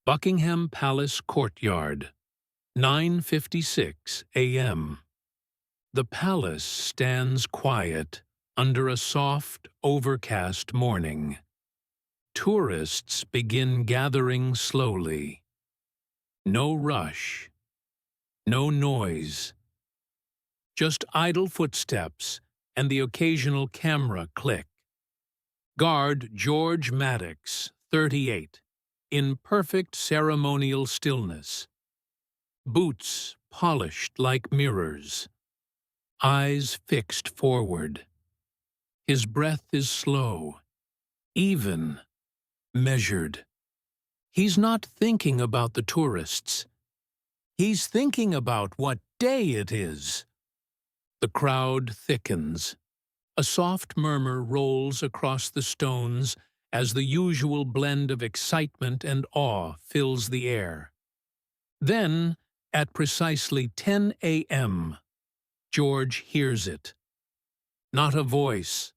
Buckingham Palace Courtyard, 9:56 a.m. The palace stands quiet under a soft, overcast morning. Tourists begin gathering slowly. No rush, no noise, just idle footsteps and the occasional camera click. Guard George Maddox, 38, in perfect ceremonial stillness. Boots polished like mirrors. Eyes fixed forward. His breath is slow, even, measured. He's not thinking about the tourists. He's thinking about what day it is. The crowd thickens. A soft murmur rolls across the stones as the usual blend of excitement and awe fills the air. Then, at precisely 10 a.m., George hears it. Not a voice,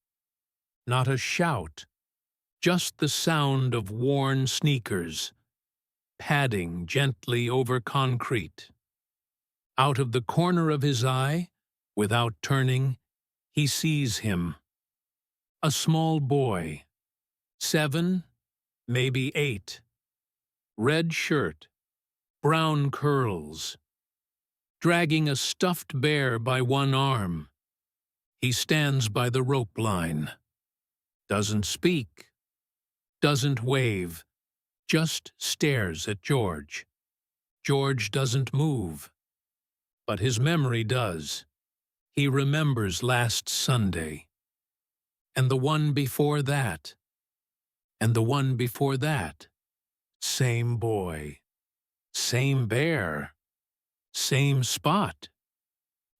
not a shout, just the sound of worn sneakers, padding gently over concrete. Out of the corner of his eye, without turning, he sees him. A small boy, 7, maybe 8. Red shirt, brown curls. Dragging a stuffed bear by one arm. He stands by the rope line. Doesn't speak. Doesn't wave. Just stares at George. George doesn't move. But his memory does. He remembers last Sunday. And the one before that. And the one before that. Same boy. Same bear. Same spot.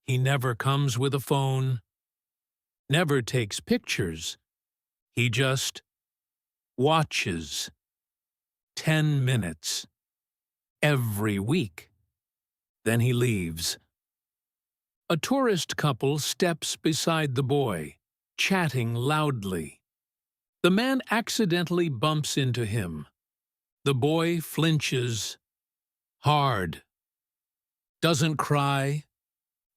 He never comes with a phone. Never takes pictures. He just watches. 10 minutes. Every week. Then he leaves. A tourist couple steps beside the boy, chatting loudly. The man accidentally bumps into him. The boy flinches. Hard. Doesn't cry.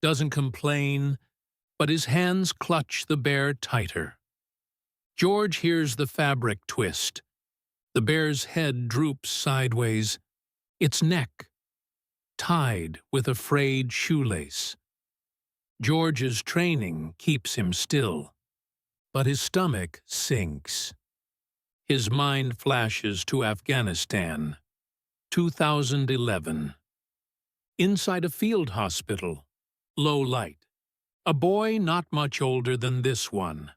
Doesn't complain. But his hands clutch the bear tighter. George hears the fabric twist. The bear's head droops sideways, its neck tied with a frayed shoelace. George's training keeps him still, but his stomach sinks. His mind flashes to Afghanistan, 2011. Inside a field hospital, low light. A boy not much older than this one,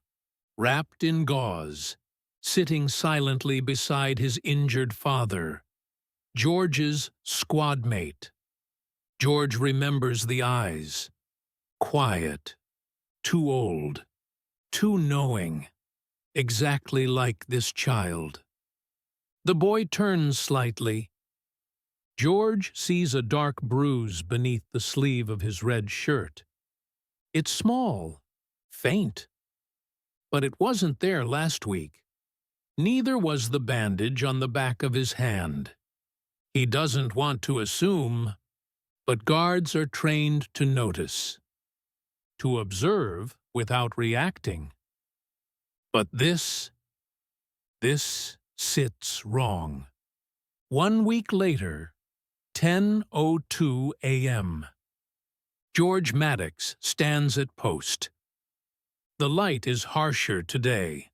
wrapped in gauze, sitting silently beside his injured father, George's squad mate. George remembers the eyes. Quiet, too old, too knowing, exactly like this child. The boy turns slightly. George sees a dark bruise beneath the sleeve of his red shirt. It's small, faint, but it wasn't there last week. Neither was the bandage on the back of his hand. He doesn't want to assume, but guards are trained to notice, to observe without reacting. But this sits wrong. 1 week later, 10:02 a.m. George Maddox stands at post. The light is harsher today.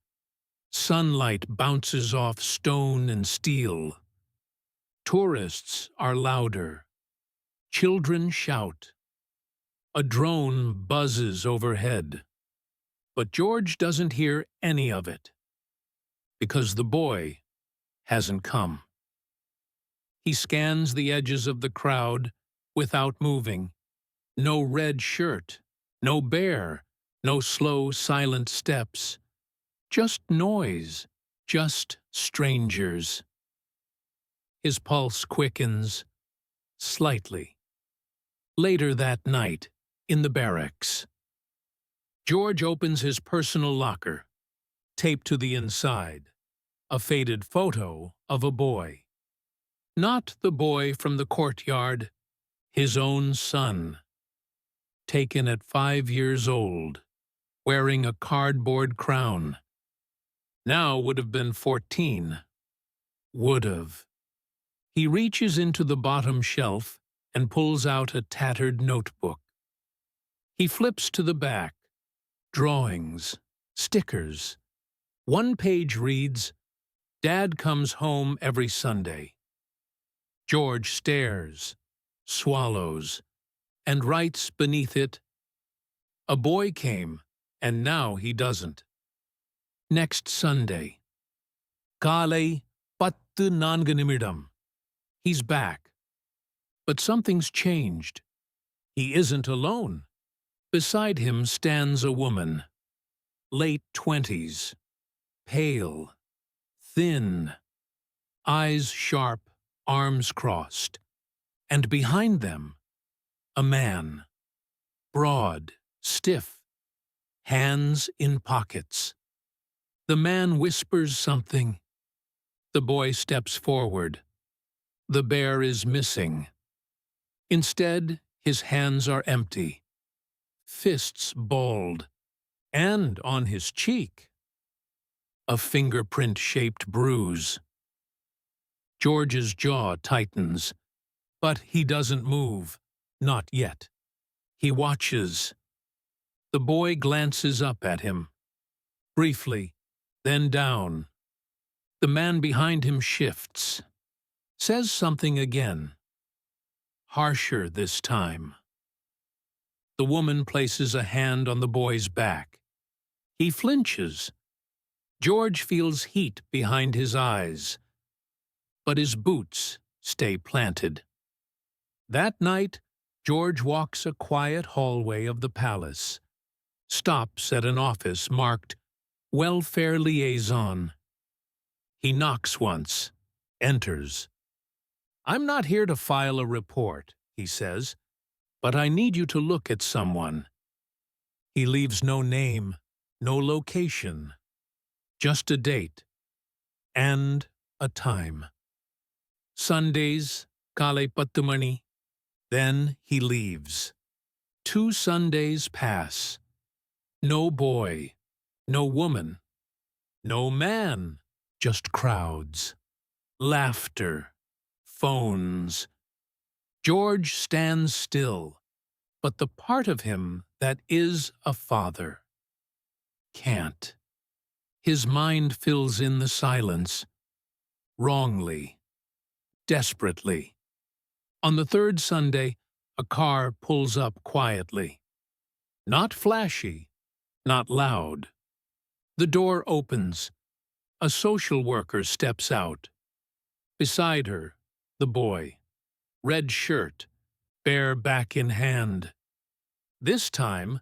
Sunlight bounces off stone and steel. Tourists are louder. Children shout. A drone buzzes overhead. But George doesn't hear any of it, because the boy hasn't come. He scans the edges of the crowd without moving. No red shirt, no bear, no slow, silent steps. Just noise, just strangers. His pulse quickens, slightly. Later that night, in the barracks, George opens his personal locker, taped to the inside, a faded photo of a boy. Not the boy from the courtyard, his own son, taken at 5 years old, wearing a cardboard crown. Now would have been 14. Would have. He reaches into the bottom shelf and pulls out a tattered notebook. He flips to the back. Drawings. Stickers. One page reads, "Dad comes home every Sunday." George stares, swallows, and writes beneath it, "A boy came, and now he doesn't." Next Sunday. Kaalai 10:04 நிமிடம். He's back. But something's changed. He isn't alone. Beside him stands a woman. Late 20s. Pale. Thin. Eyes sharp, arms crossed. And behind them, a man. Broad, stiff. Hands in pockets. The man whispers something. The boy steps forward. The bear is missing. Instead, his hands are empty. Fists balled. And on his cheek, a fingerprint-shaped bruise. George's jaw tightens, but he doesn't move. Not yet. He watches. The boy glances up at him. Briefly, then down. The man behind him shifts. Says something again. Harsher this time. The woman places a hand on the boy's back. He flinches. George feels heat behind his eyes. But his boots stay planted. That night, George walks a quiet hallway of the palace. Stops at an office marked Welfare Liaison. He knocks once, enters. "I'm not here to file a report," he says, "but I need you to look at someone." He leaves no name, no location, just a date and a time. Sundays, Kaalai 10 mani. Then he leaves. 2 Sundays pass. No boy, no woman, no man, just crowds, laughter, phones. George stands still, but the part of him that is a father can't. His mind fills in the silence, wrongly, desperately. On the 3rd Sunday, a car pulls up quietly. Not flashy, not loud. The door opens. A social worker steps out. Beside her, the boy. Red shirt, bare back in hand. This time,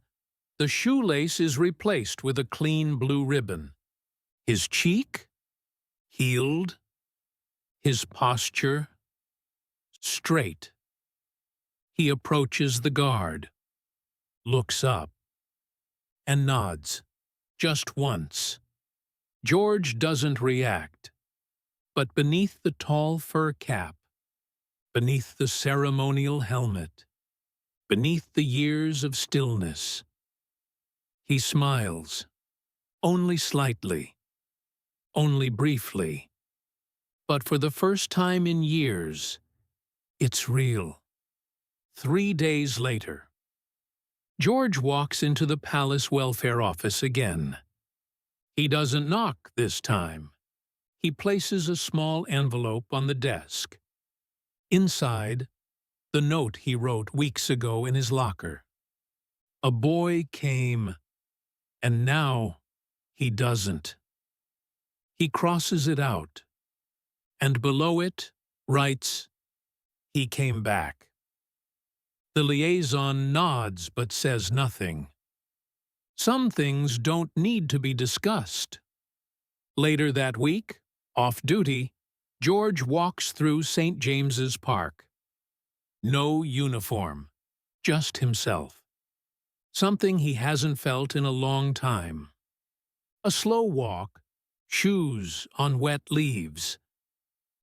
the shoelace is replaced with a clean blue ribbon. His cheek? Healed. His posture? Straight. He approaches the guard, looks up, and nods, just once. George doesn't react, but beneath the tall fur cap, beneath the ceremonial helmet, beneath the years of stillness, he smiles, only slightly, only briefly, but for the first time in years, it's real. 3 days later, George walks into the palace welfare office again. He doesn't knock this time. He places a small envelope on the desk. Inside, the note he wrote weeks ago in his locker. A boy came, and now he doesn't. He crosses it out, and below it writes, "He came back." The liaison nods but says nothing. Some things don't need to be discussed. Later that week, off duty, George walks through St. James's Park. No uniform, just himself. Something he hasn't felt in a long time. A slow walk, shoes on wet leaves.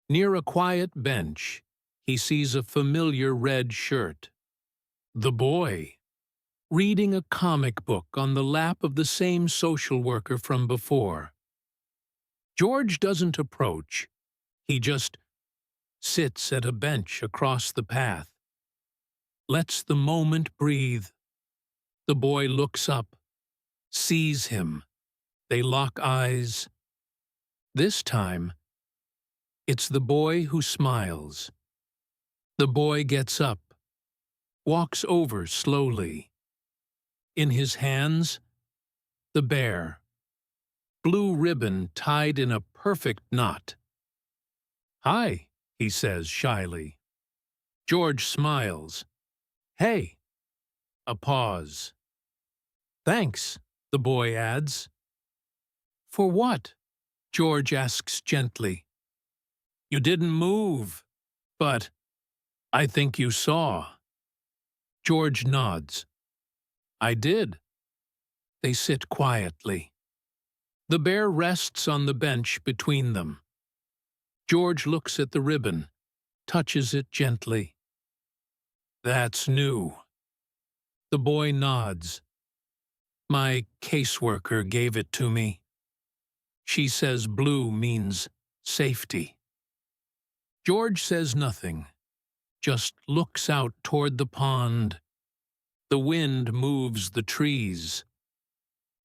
Near a quiet bench, he sees a familiar red shirt. The boy, reading a comic book on the lap of the same social worker from before. George doesn't approach. He just sits at a bench across the path. Lets the moment breathe. The boy looks up, sees him. They lock eyes. This time, it's the boy who smiles. The boy gets up, walks over slowly. In his hands, the bear. Blue ribbon tied in a perfect knot. "Hi," he says shyly. George smiles. "Hey." A pause. "Thanks," the boy adds. "For what?" George asks gently. "You didn't move, but I think you saw." George nods. "I did." They sit quietly. The bear rests on the bench between them. George looks at the ribbon, touches it gently. "That's new." The boy nods. "My caseworker gave it to me. She says blue means safety." George says nothing, just looks out toward the pond. The wind moves the trees.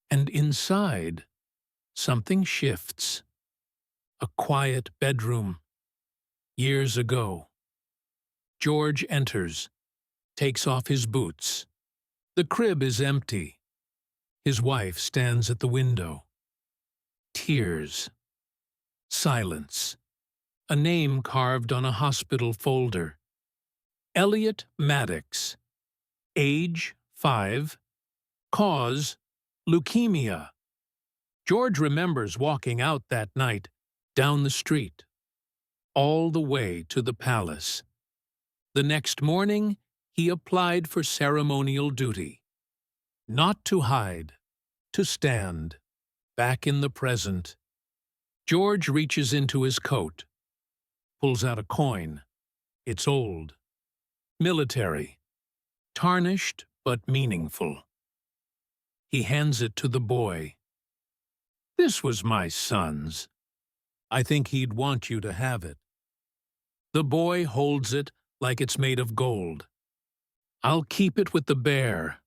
And inside, something shifts. A quiet bedroom. Years ago. George enters, takes off his boots. The crib is empty. His wife stands at the window. Tears. Silence. A name carved on a hospital folder. Elliot Maddox. Age 5. Cause leukemia. George remembers walking out that night, down the street, all the way to the palace. The next morning, he applied for ceremonial duty. Not to hide, to stand, back in the present. George reaches into his coat, pulls out a coin. It's old, military, tarnished but meaningful. He hands it to the boy. "This was my son's. I think he'd want you to have it." The boy holds it like it's made of gold. "I'll keep it with the bear."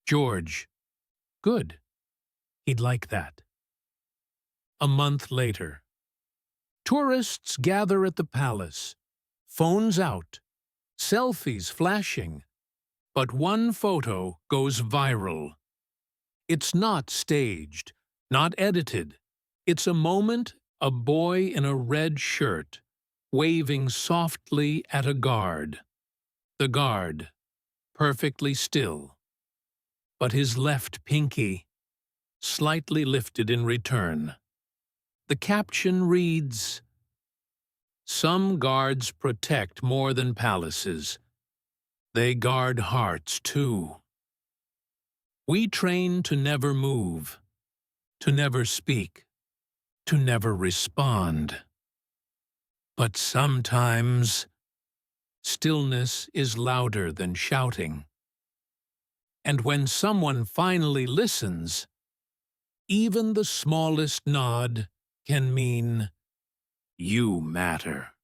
George. Good. He'd like that. A month later. Tourists gather at the palace. Phones out. Selfies flashing. But one photo goes viral. It's not staged, not edited. It's a moment, a boy in a red shirt, waving softly at a guard. The guard, perfectly still. But his left pinky, slightly lifted in return. The caption reads, "Some guards protect more than palaces. They guard hearts, too. We train to never move, to never speak, to never respond. But sometimes, stillness is louder than shouting. And when someone finally listens, even the smallest nod can mean you matter."